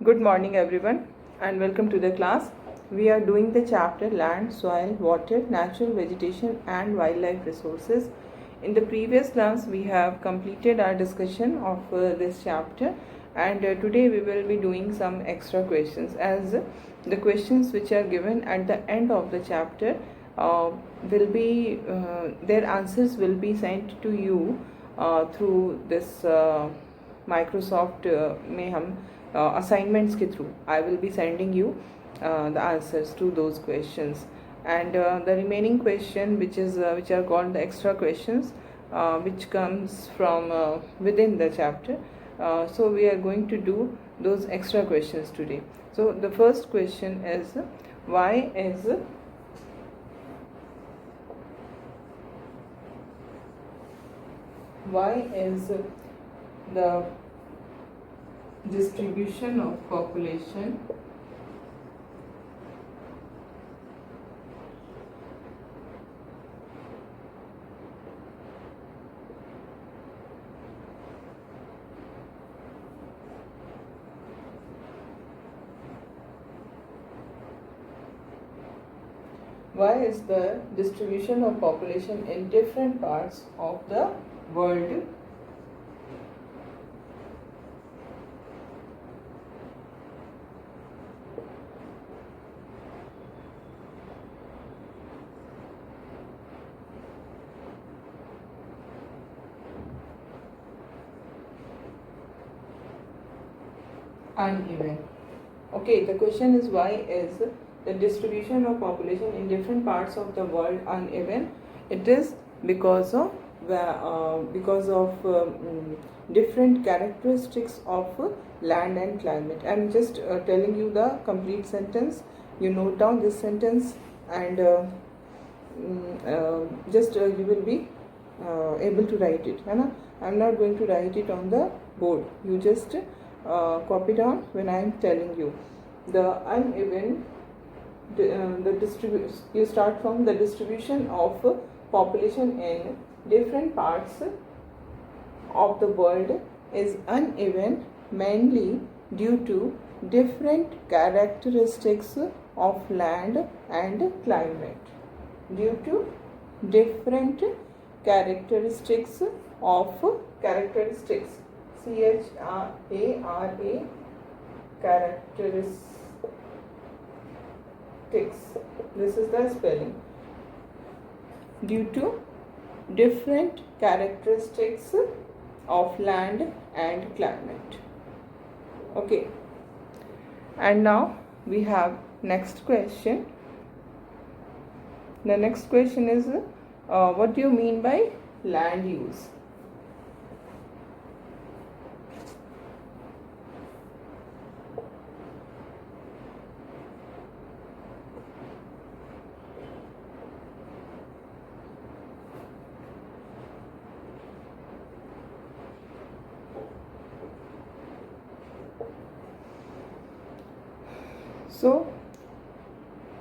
Good morning everyone and welcome to the class. We are doing the chapter Land, Soil, Water, Natural Vegetation and Wildlife Resources. In the previous class we have completed our discussion of this chapter, and today we will be doing some extra questions, as the questions which are given at the end of the chapter will be their answers will be sent to you through this Microsoft में हम assignments के through I will be sending you the answers to those questions, and the remaining question which are called the extra questions, which comes from within the chapter. So we are going to do those extra questions today. So the first question is, why is the distribution of population in different parts of the world uneven? Okay, the question is, why is the distribution of population in different parts of the world uneven? It is because of different characteristics of land and climate. I am just telling you the complete sentence. You note down this sentence, and you will be able to write it. I am not going to write it on the board. You just copy down when I am telling you. The uneven, you start from the distribution of population in different parts of the world is uneven, mainly due to different characteristics of land and climate. Due to different characteristics CHARA characteristics. This is the spelling. Due to different characteristics of land and climate. Okay. And now we have next question. The next question is, what do you mean by land use? So,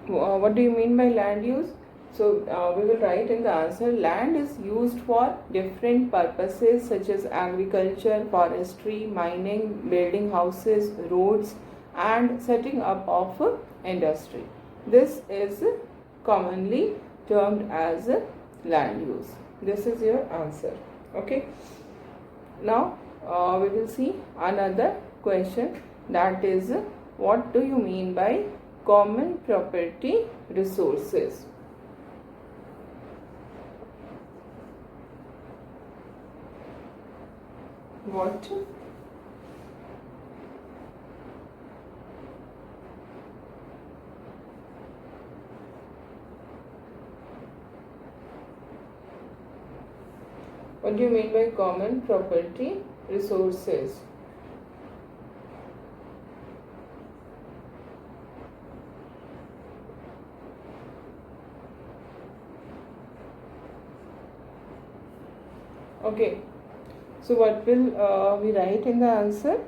what do you mean by land use? So, we will write in the answer, land is used for different purposes such as agriculture, forestry, mining, building houses, roads, and setting up of industry. This is commonly termed as land use. This is your answer. Okay. Now, we will see another question, that is, what do you mean by common property resources? What do you mean by common property resources? Okay, so what will we write in the answer?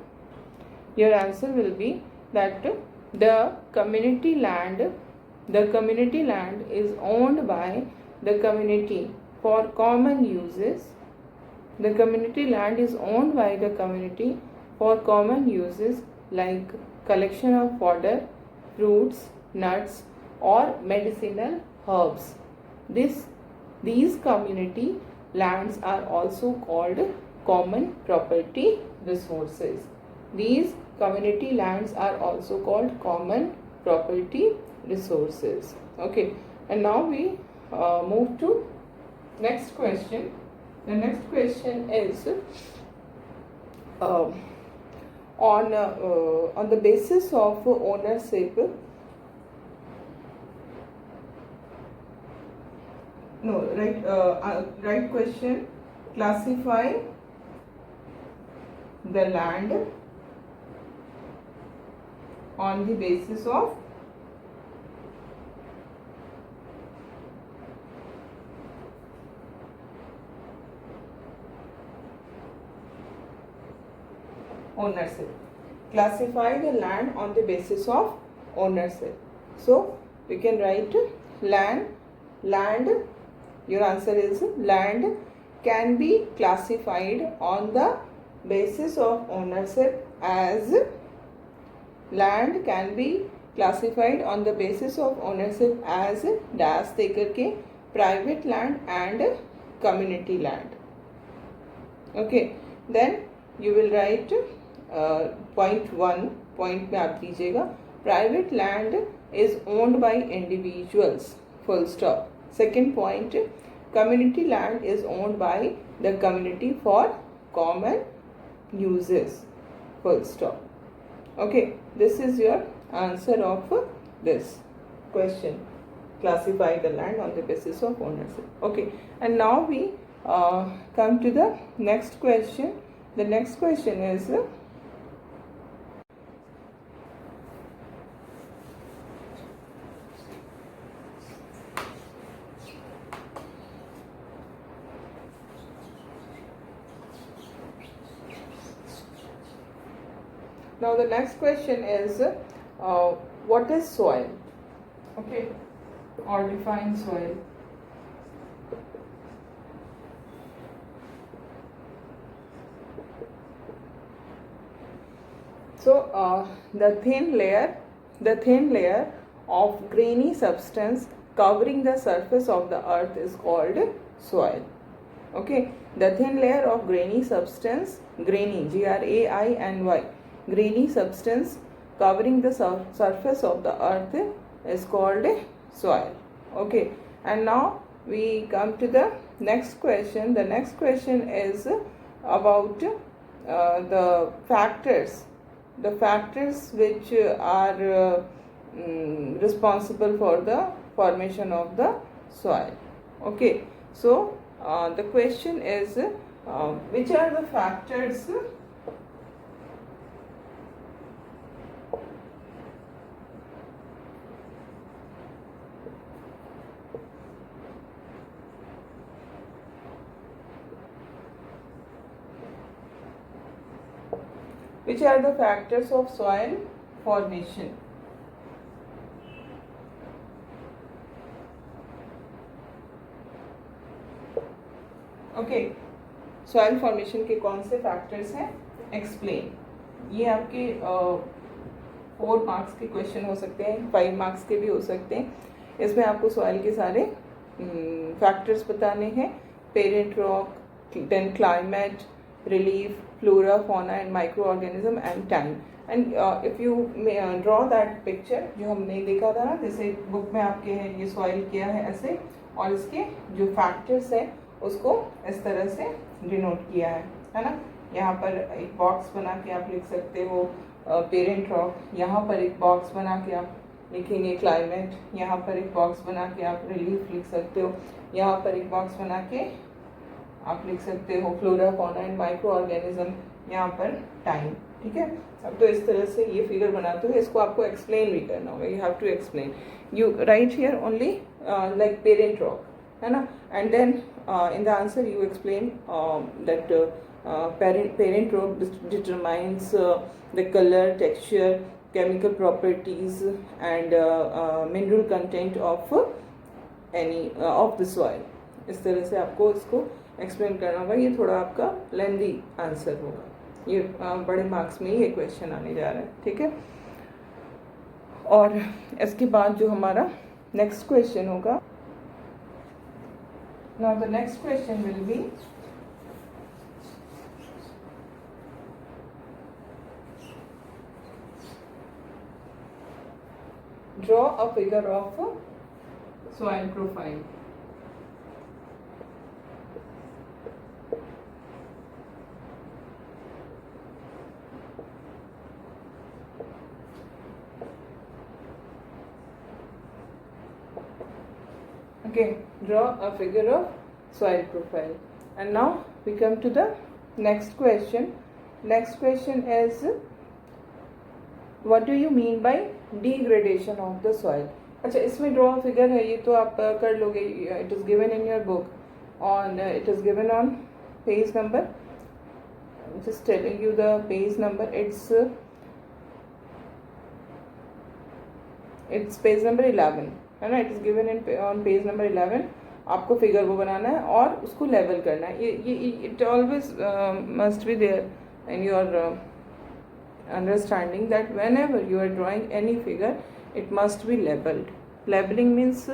Your answer will be that the community land is owned by the community for common uses. The community land is owned by the community for common uses like collection of fodder, fruits, nuts, or medicinal herbs. These community lands are also called common property resources. These community lands are also called common property resources. Okay, and now we move to next question. The next question is on the basis of ownership. No, right question. Classify the land on the basis of ownership. Classify the land on the basis of ownership. So we can write land. Your answer is land can be classified on the basis of ownership as land can be classified on the basis of ownership as dash दे करके private land and community land. Okay, then you will write point 1 point में आप दीजिएगा private land is owned by individuals, full stop. Second point, community land is owned by the community for common uses, full stop. Okay, this is your answer of this question. Classify the land on the basis of ownership. Okay, and now we come to the next question. The next question is now the next question is what is soil? Okay, or define soil. So the thin layer of grainy substance covering the surface of the earth is called soil. Okay, the thin layer of grainy substance, grainy, G-R-A-I-N-Y, grainy substance covering the surface of the earth is called soil. Okay, and now we come to the next question. The next question is about the factors which are responsible for the formation of the soil. Okay, so the question is which are the factors of soil formation? Okay, soil formation के कौन से factors हैं, explain. ये आपके 4 marks के question हो सकते हैं, 5 मार्क्स के भी हो सकते हैं. इसमें आपको सॉइल के सारे फैक्टर्स बताने हैं. Parent rock, then climate, relief, flora, fauna and microorganism and time. And if you draw that picture जो हमने देखा था ना, जैसे बुक में आपके है ये सॉइल किया है ऐसे, और इसके जो फैक्टर्स हैं उसको इस तरह से डिनोट किया है ना. यहाँ पर एक बॉक्स बना के आप लिख सकते हो पेरेंट रॉक, यहाँ पर एक बॉक्स बना के आप लिखेंगे क्लाइमेट, यहाँ पर एक बॉक्स बना के आप रिलीफ लिख सकते हो, यहाँ पर एक बॉक्स बना के आप लिख सकते हो flora, fauna and micro organism, यहाँ पर टाइम. ठीक है, अब तो इस तरह से ये फिगर बनाते हो, इसको आपको एक्सप्लेन भी करना होगा. You have to explain. You write here only like parent rock, है ना, and then in the answer you explain that parent rock determines the color, texture, chemical properties and mineral content of any of the soil. इस तरह से आपको इसको explain करना होगा. ये थोड़ा आपका लेंदी आंसर होगा. ये बड़े मार्क्स में ये क्वेश्चन आने जा रहा है, ठीक है। और इसके बाद जो हमारा नेक्स्ट क्वेश्चन होगा, now the next question will be draw a figure of soil profile. Okay, draw a figure of soil profile. And now we come to the next question. Next question is, what do you mean by degradation of the soil? अच्छा, इसमें draw a figure है, ये तो आप कर लोगे. It is given in your book. It is given on page number. I'm just telling you the page number. It's page number 11, है ना. It is given on page number 11. आपको figure वो बनाना है और उसको लेवल करना है. ये it always must be there in your understanding that whenever you are drawing any figure, it must be labeled. Labeling means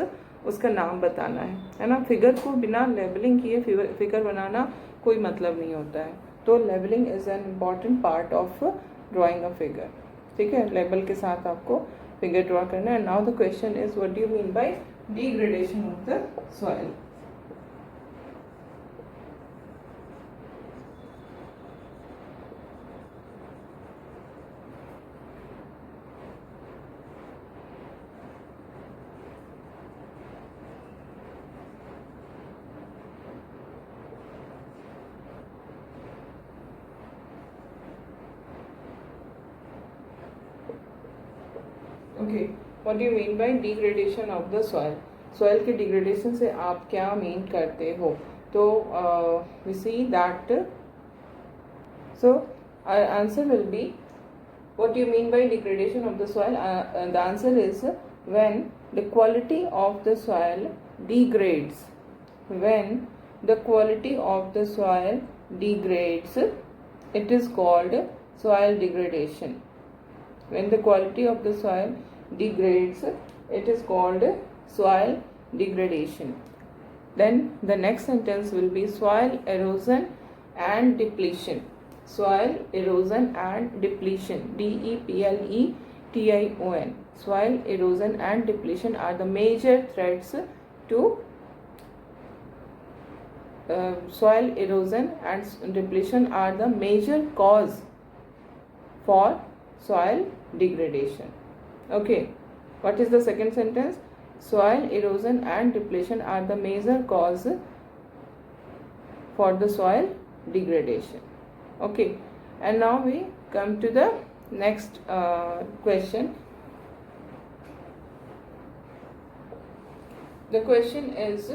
उसका नाम बताना है ना. फिगर को बिना लेबलिंग किए फिगर बनाना कोई मतलब नहीं होता है. तो labelling is an important part of drawing a figure, ठीक है. लेबल के साथ आपको फिगर ड्रॉ करना है. Now the question is, what do you mean by degradation of the soil? Okay, what do you mean by degradation of the soil? Soil के degradation से आप क्या मीन करते हो? तो we see that, so answer will be, what do you mean by degradation of the soil? The answer is when the quality of the soil degrades. When the quality of the soil degrades, it is called soil degradation. When the quality of the soil degrades, it is called soil degradation. Then the next sentence will be soil erosion and depletion. Soil erosion and depletion, DEPLETION. Soil erosion and depletion are the major threats to soil erosion and depletion are the major cause for soil degradation. Okay, what is the second sentence? Soil erosion and depletion are the major cause for the soil degradation. Okay, and now we come to the next question. The question is,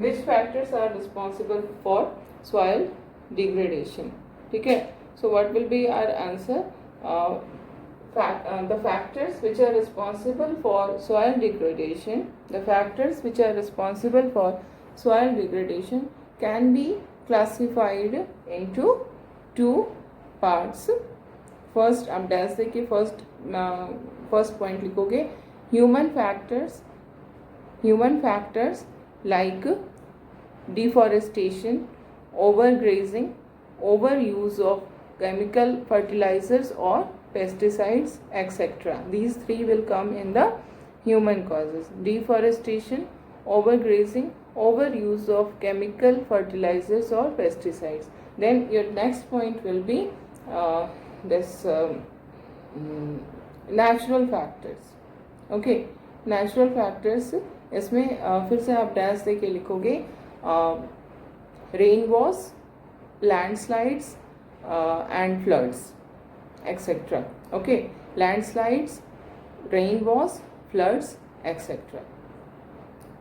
which factors are responsible for soil degradation? ठीक है, so what will be our answer? The factors which are responsible for soil degradation, can be classified into two parts. First, आप dash देखिए, first point लिखोगे, human factors like deforestation, overgrazing, overuse of chemical fertilizers or pesticides, etc. These three will come in the human causes: deforestation, overgrazing, overuse of chemical fertilizers or pesticides. Then your next point will be natural factors. Okay, natural factors, इसमें फिर से आप dash दे के लिखोगे, rain wash, landslides and floods. etc. Okay, landslides, rainwash, floods, etc.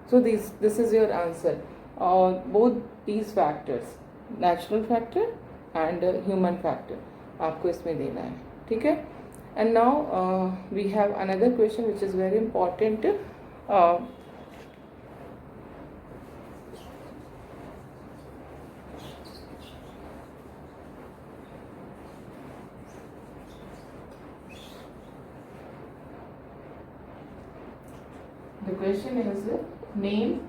So this is your answer. Both these factors, natural factor and human factor, आपको इसमें देना है, ठीक है. And now we have another question which is very important. The question is name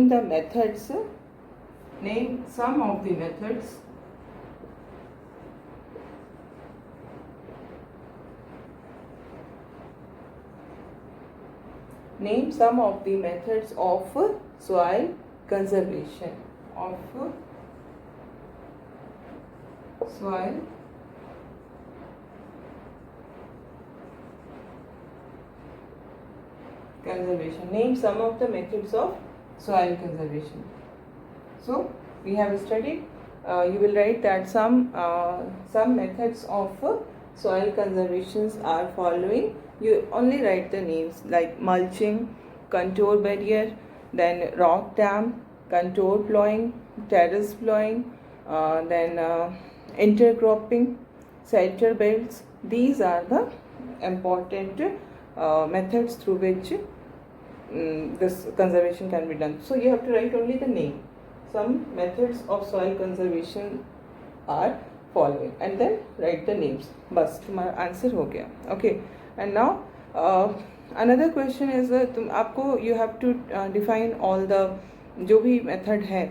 the methods. Name some of the methods of soil conservation. Name some of the methods of soil conservation. So we have studied. You will write that some methods of soil conservations are following. You only write the names like mulching, contour barrier, then rock dam, contour plowing, terrace plowing, then intercropping, shelter belts. These are the important methods through which this conservation can be done. So you have to write only the name. Some methods of soil conservation are following and then write the names. बस तुम्हारा answer हो गया. Okay, and now another question is आपको you have to define all the जो भी method है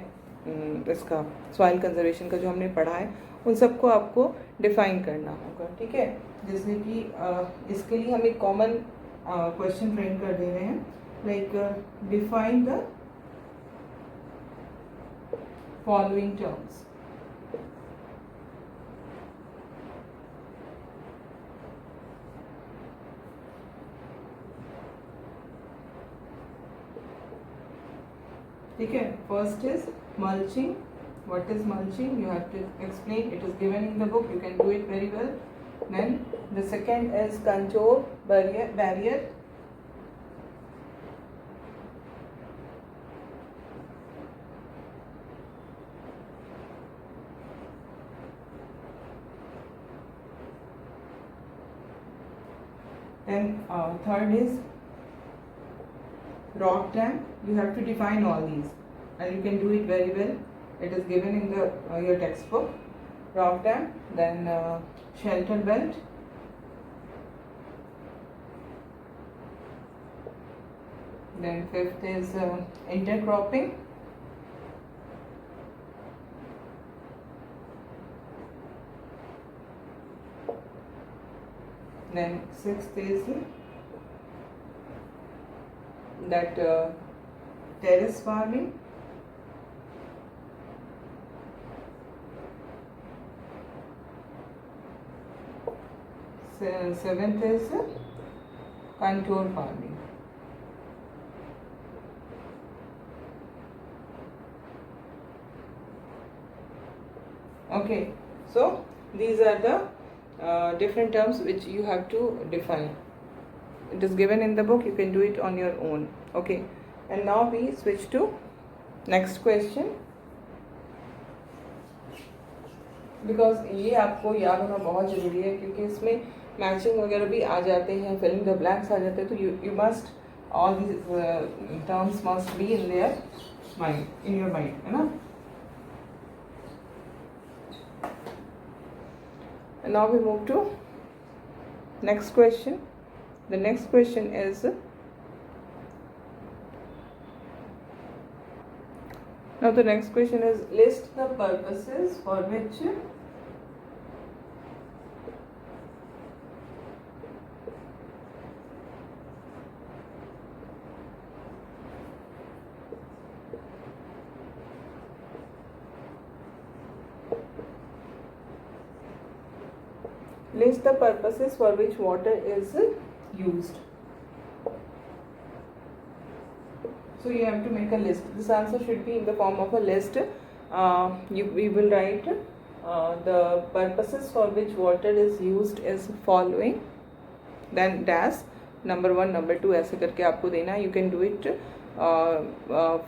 इसका soil conservation का जो हमने पढ़ा है उन सबको आपको define करना होगा, ठीक है. जैसे कि इसके लिए हम एक common question frame कर दे रहे हैं, like define the following terms. ठीक है. First is mulching. What is mulching? You have to explain. It is given in the book. You can do it very well. Then the second is contour barrier. Then third is rock dam. You have to define all these and you can do it very well. It is given in the your textbook. Rock dam, then shelter belt, then fifth is intercropping, then sixth is that terrace farming, seventh is contour farming. Okay, so these are the different terms which you have to define. It is given in the book. You can do it on your own. Okay, and now we switch to next question. Because ये आपको याद होना बहुत ज़रूरी है क्योंकि इसमें matching वगैरह भी आ जाते हैं, फिलिंग द ब्लैंक्स आ जाते हैं, तो you must all these terms must be in their mind, in your mind, है ना. Now we move to next question. The next question is, now the next question is list the purposes for which water is used. So So you have to make a list. This answer should be in the form of a list. We will write the purposes for which water is used is following, then dash number 1 number 2 ऐसे करके आपको देना है. You can do it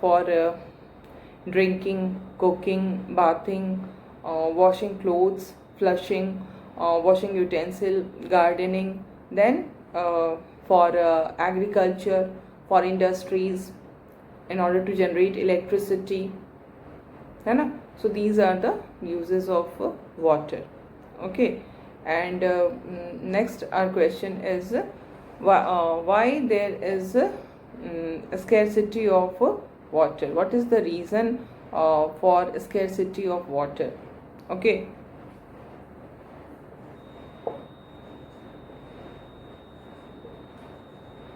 for drinking, cooking, bathing, washing clothes, flushing, washing utensil, gardening, then for agriculture, for industries, in order to generate electricity, है ना. So these are the uses of water. Okay, and next our question is why there is a scarcity of water. What is the reason for scarcity of water? Okay,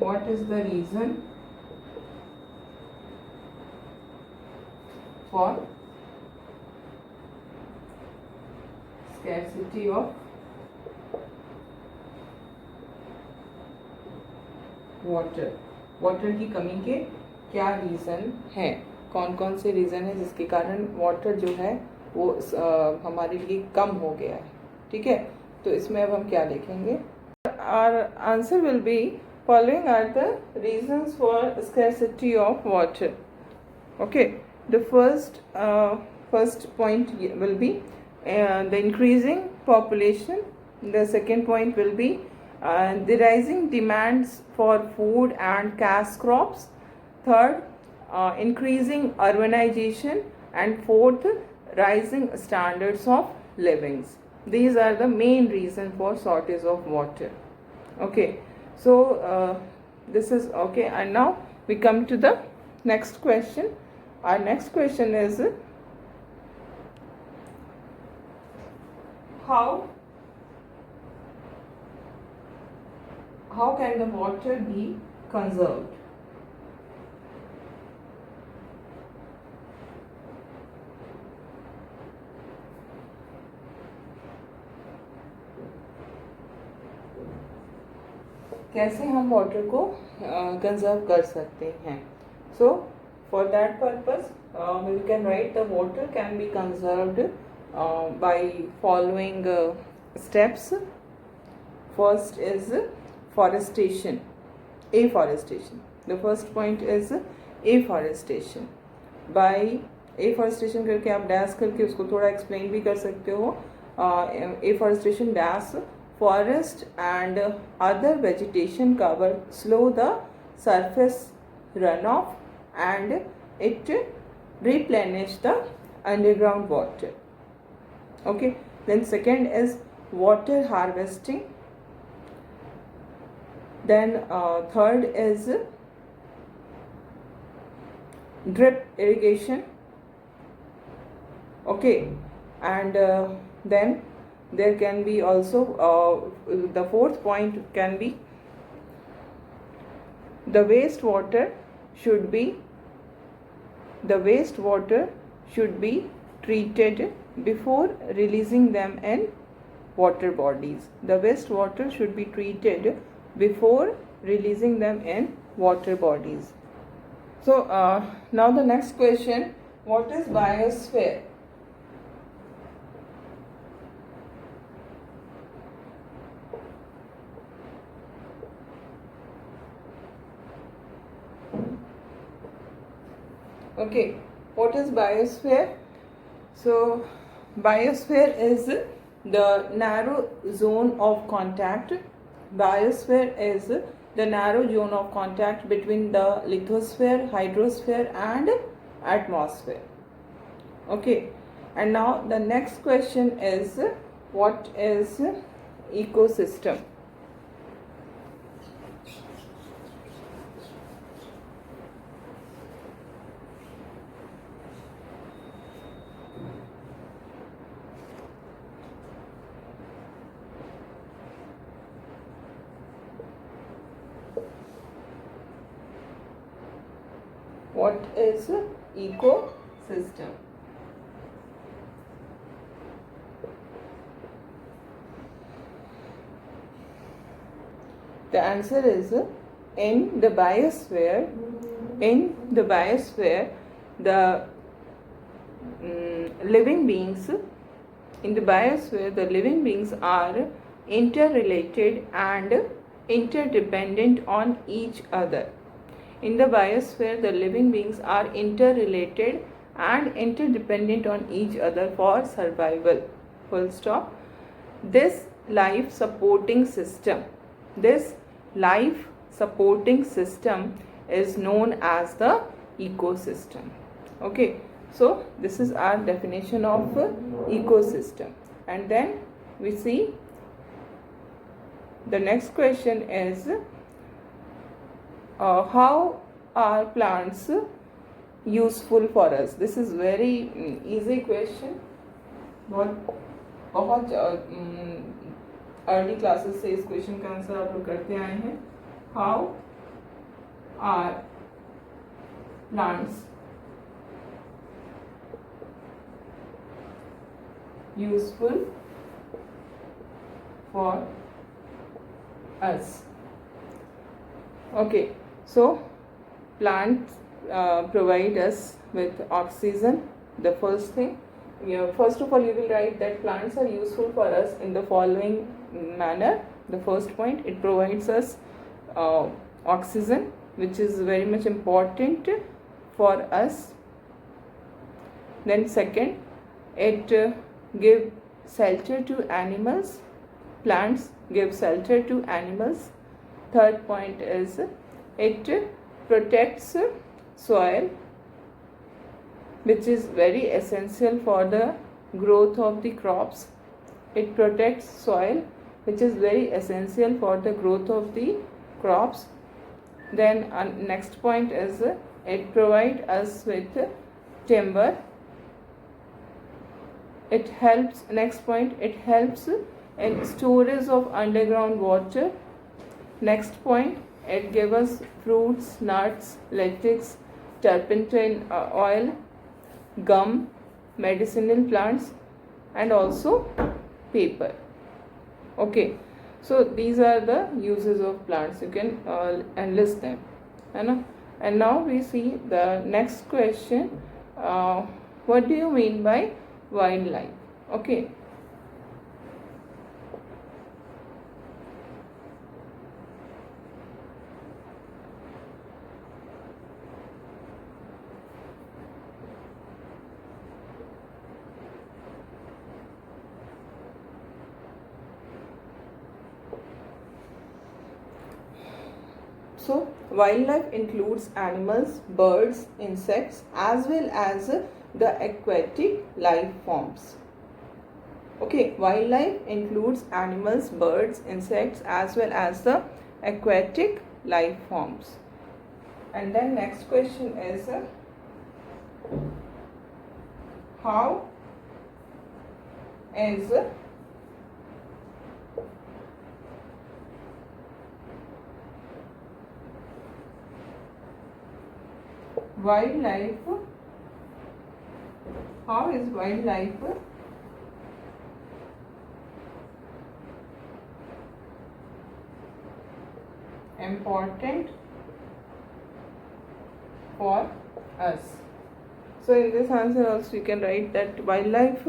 what is the reason for scarcity of water. Water की कमी के क्या reason है, कौन कौन से reason है जिसके कारण वाटर जो है वो हमारे लिए कम हो गया है. ठीक है, तो इसमें अब हम क्या लिखेंगे. Our answer will be following are the reasons for scarcity of water. Okay, the first point will be the increasing population. The second point will be the rising demands for food and cash crops. Third, increasing urbanization. And fourth, rising standards of livings. These are the main reasons for shortage of water. Okay, so this is okay, and now we come to the next question. Our next question is how can the water be conserved? कैसे हम water को conserve कर सकते हैं. So for that purpose we can write the water can be conserved by following steps. First is forestation, afforestation. The first point is afforestation. By afforestation करके आप dash करके उसको थोड़ा एक्सप्लेन भी कर सकते हो. Afforestation dash forest and other vegetation cover slow the surface runoff and it replenish the underground water. Okay, then second is water harvesting. Then third is drip irrigation. Okay, and then there can be also the fourth point can be the wastewater should be treated before releasing them in water bodies. The wastewater should be treated before releasing them in water bodies. So now the next question, what is biosphere? Okay, what is biosphere? So biosphere is the narrow zone of contact. Biosphere is the narrow zone of contact between the lithosphere, hydrosphere and atmosphere. Okay, and now the next question is what is ecosystem? What is ecosystem? The answer is in the biosphere In the biosphere, the living beings in the biosphere, the living beings are interrelated and interdependent on each other. In the biosphere, the living beings are interrelated and interdependent on each other for survival. Full stop. This life supporting system is known as the ecosystem. Okay, so this is our definition of ecosystem. And then we see the next question is how are plants useful for us? This is very easy question. बहुत early classes से इस question का answer आप लोग करते आए हैं. How are plants useful for us? Okay, so plants provide us with oxygen. The first thing, first of all, you will write that plants are useful for us in the following manner. The first point, it provides us oxygen, which is very much important for us. Then second, it give shelter to animals. Plants give shelter to animals. Third point is it protects soil, which is very essential for the growth of the crops. It protects soil, which is very essential for the growth of the crops. Then next point is it provides us with timber. It helps, next point, it helps in storage of underground water. Next point, it gives us fruits, nuts, latex, turpentine oil, gum, medicinal plants, and also paper. Okay, so these are the uses of plants. You can enlist them. And now we see the next question. What do you mean by wildlife? Okay. So, wildlife includes animals, birds, insects, as well as the aquatic life forms. Okay, wildlife includes animals, birds, insects, as well as the aquatic life forms. And then next question is how is wildlife important for us? So in this answer also you can write that wildlife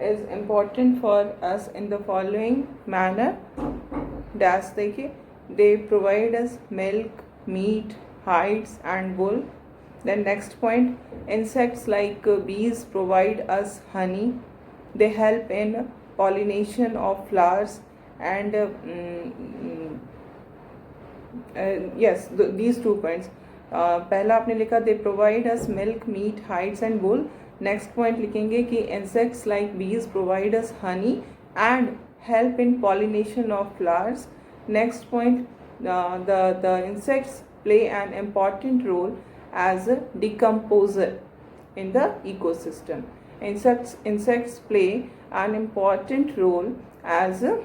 is important for us in the following manner. Dash देखिए, they provide us milk, meat, hides and wool. Then next point, insects like bees provide us honey. They help in pollination of flowers and yes, these 2 points. पहला आपने लिखा they provide us milk, meat, hides and wool. Next point लिखेंगे कि insects like bees provide us honey and help in pollination of flowers. Next point, the insects play an important role as a decomposer in the ecosystem. Insects play an important role as a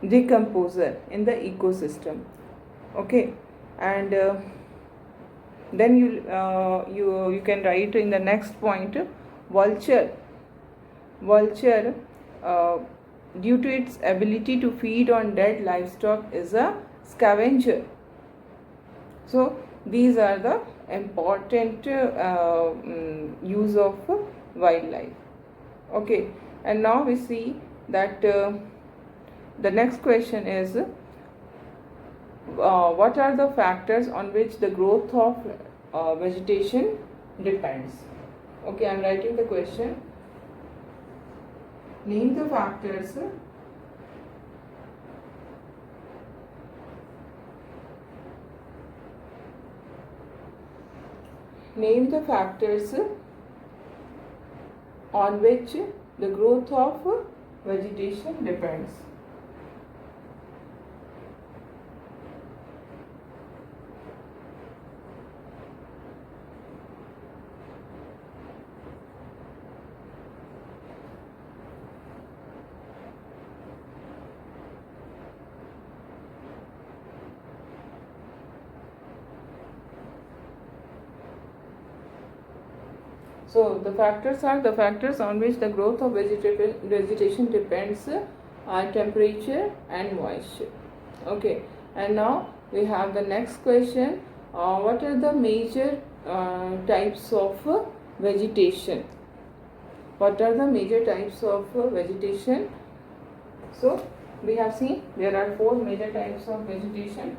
decomposer in the ecosystem. Okay, and then you can write in the next point, vulture due to its ability to feed on dead livestock is a scavenger. So these are the important use of wildlife. Okay, and now we see that the next question is what are the factors on which the growth of vegetation depends. Okay, I am writing the question. Name the factors on which the growth of vegetation depends. So the factors are the factors on which the growth of vegetation depends are temperature and moisture. Okay, and now we have the next question. What are the major types of vegetation? What are the major types of vegetation? So we have seen there are 4 major types of vegetation.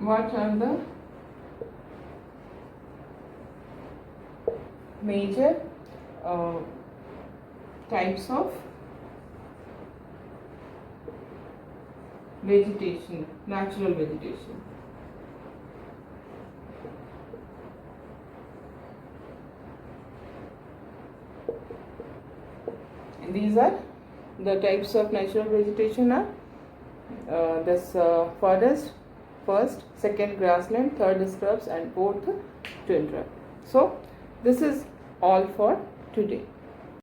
What are the major types of vegetation, natural vegetation? And these are the types of natural vegetation are this forest, first, second grassland, third scrubs, and fourth tundra. So this is all for today.